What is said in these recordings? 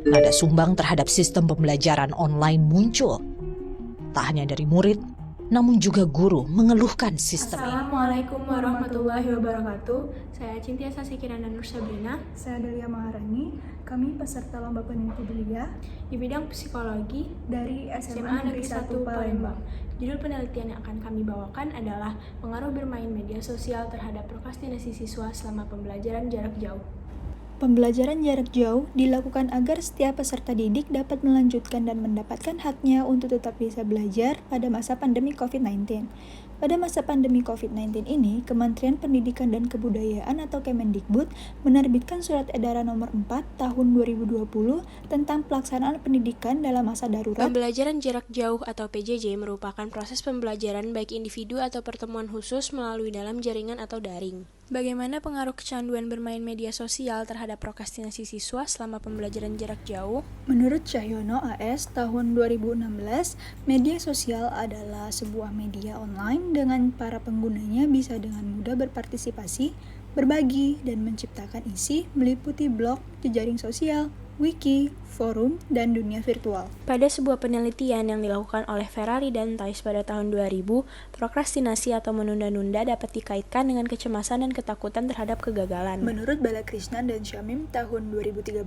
Nada sumbang terhadap sistem pembelajaran online muncul. Tak hanya dari murid, namun juga guru mengeluhkan sistem ini. Assalamualaikum warahmatullahi wabarakatuh. Saya Cintia Sasikirana Nur Sabrina. Saya Delia Maharani. Kami peserta lomba peneliti belia Di bidang psikologi dari SMA Negeri 1 Palembang. Judul penelitian yang akan kami bawakan adalah pengaruh bermain media sosial terhadap prokrastinasi siswa selama pembelajaran jarak jauh. Pembelajaran jarak jauh dilakukan agar setiap peserta didik dapat melanjutkan dan mendapatkan haknya untuk tetap bisa belajar pada masa pandemi COVID-19. Pada masa pandemi COVID-19 ini, Kementerian Pendidikan dan Kebudayaan atau Kemendikbud menerbitkan Surat Edaran Nomor 4 Tahun 2020 tentang pelaksanaan pendidikan dalam masa darurat. Pembelajaran jarak jauh atau PJJ merupakan proses pembelajaran baik individu atau pertemuan khusus melalui dalam jaringan atau daring. Bagaimana pengaruh kecanduan bermain media sosial terhadap prokrastinasi siswa selama pembelajaran jarak jauh? Menurut Cahyono AS tahun 2016, media sosial adalah sebuah media online dengan para penggunanya bisa dengan mudah berpartisipasi, berbagi, dan menciptakan isi meliputi blog, jejaring sosial, wiki, forum, dan dunia virtual. Pada sebuah penelitian yang dilakukan oleh Ferrari dan Thais pada tahun 2000, prokrastinasi atau menunda-nunda dapat dikaitkan dengan kecemasan dan ketakutan terhadap kegagalan. Menurut Balakrishnan dan Syamim tahun 2013,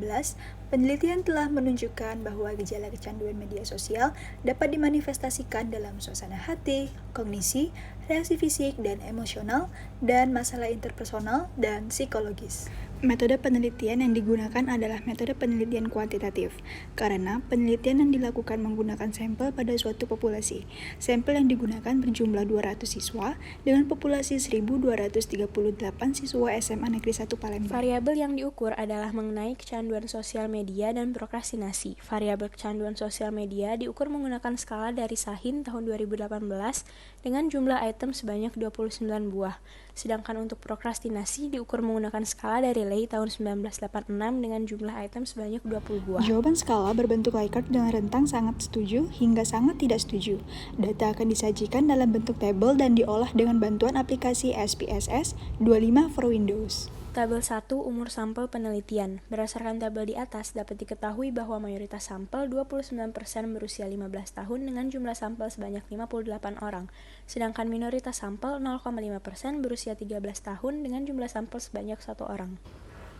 penelitian telah menunjukkan bahwa gejala kecanduan media sosial dapat dimanifestasikan dalam suasana hati, kognisi, reaksi fisik dan emosional, dan masalah interpersonal dan psikologis. Metode penelitian yang digunakan adalah metode penelitian kuantitatif, karena penelitian yang dilakukan menggunakan sampel pada suatu populasi. Sampel yang digunakan berjumlah 200 siswa dengan populasi 1.238 siswa SMA Negeri 1 Palembang. Variabel yang diukur adalah mengenai kecanduan sosial media dan prokrastinasi. Variabel kecanduan sosial media diukur menggunakan skala dari Sahin tahun 2018 dengan jumlah item sebanyak 29 buah. Sedangkan untuk prokrastinasi diukur menggunakan skala dari Lay tahun 1986 dengan jumlah item sebanyak 20 buah. Jawaban skala berbentuk Likert dengan rentang sangat setuju hingga sangat tidak setuju. Data akan disajikan dalam bentuk tabel dan diolah dengan bantuan aplikasi SPSS 25 for Windows. Tabel 1 umur sampel penelitian. Berdasarkan tabel di atas dapat diketahui bahwa mayoritas sampel 29% berusia 15 tahun dengan jumlah sampel sebanyak 58 orang. Sedangkan minoritas sampel 0,5% berusia 13 tahun dengan jumlah sampel sebanyak 1 orang.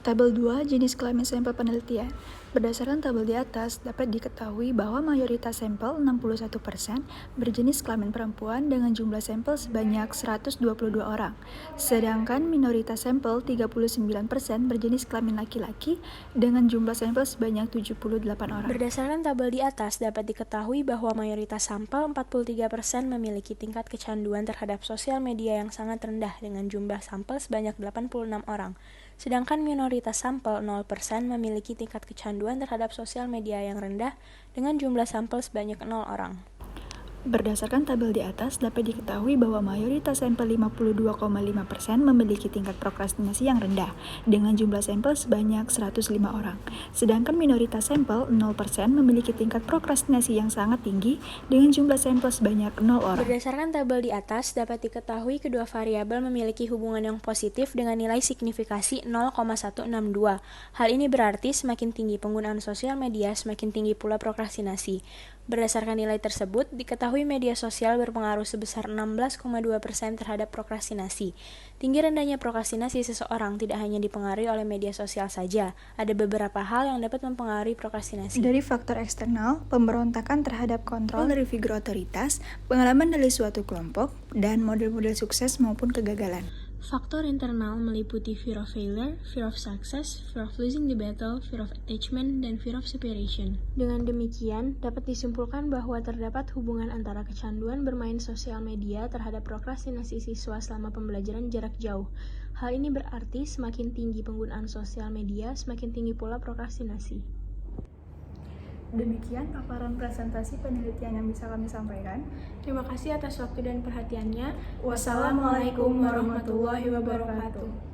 Tabel 2 jenis kelamin sampel penelitian. Berdasarkan tabel di atas dapat diketahui bahwa mayoritas sampel 61% berjenis kelamin perempuan dengan jumlah sampel sebanyak 122 orang. Sedangkan minoritas sampel 39% berjenis kelamin laki-laki dengan jumlah sampel sebanyak 78 orang. Berdasarkan tabel di atas dapat diketahui bahwa mayoritas sampel 43% memiliki tingkat kecanduan terhadap sosial media yang sangat rendah dengan jumlah sampel sebanyak 86 orang. Sedangkan minoritas sampel 0% memiliki tingkat kecanduan terhadap sosial media yang rendah dengan jumlah sampel sebanyak 0 orang. Berdasarkan tabel di atas dapat diketahui bahwa mayoritas sampel 52,5% memiliki tingkat prokrastinasi yang rendah dengan jumlah sampel sebanyak 105 orang. Sedangkan minoritas sampel 0% memiliki tingkat prokrastinasi yang sangat tinggi dengan jumlah sampel sebanyak 0 orang. Berdasarkan tabel di atas dapat diketahui kedua variabel memiliki hubungan yang positif dengan nilai signifikasi 0,162. Hal ini berarti semakin tinggi penggunaan sosial media semakin tinggi pula prokrastinasi. Berdasarkan nilai tersebut, diketahui media sosial berpengaruh sebesar 16,2% terhadap prokrastinasi. Tinggi rendahnya prokrastinasi seseorang tidak hanya dipengaruhi oleh media sosial saja, ada beberapa hal yang dapat mempengaruhi prokrastinasi. Dari faktor eksternal, pemberontakan terhadap kontrol dari figur otoritas, pengalaman dari suatu kelompok, dan model-model sukses maupun kegagalan. Faktor internal meliputi fear of failure, fear of success, fear of losing the battle, fear of attachment, dan fear of separation. Dengan demikian, dapat disimpulkan bahwa terdapat hubungan antara kecanduan bermain sosial media terhadap prokrastinasi siswa selama pembelajaran jarak jauh. Hal ini berarti semakin tinggi penggunaan sosial media, semakin tinggi pula prokrastinasi. Demikian paparan presentasi penelitian yang bisa kami sampaikan. Terima kasih atas waktu dan perhatiannya. Wassalamualaikum warahmatullahi wabarakatuh.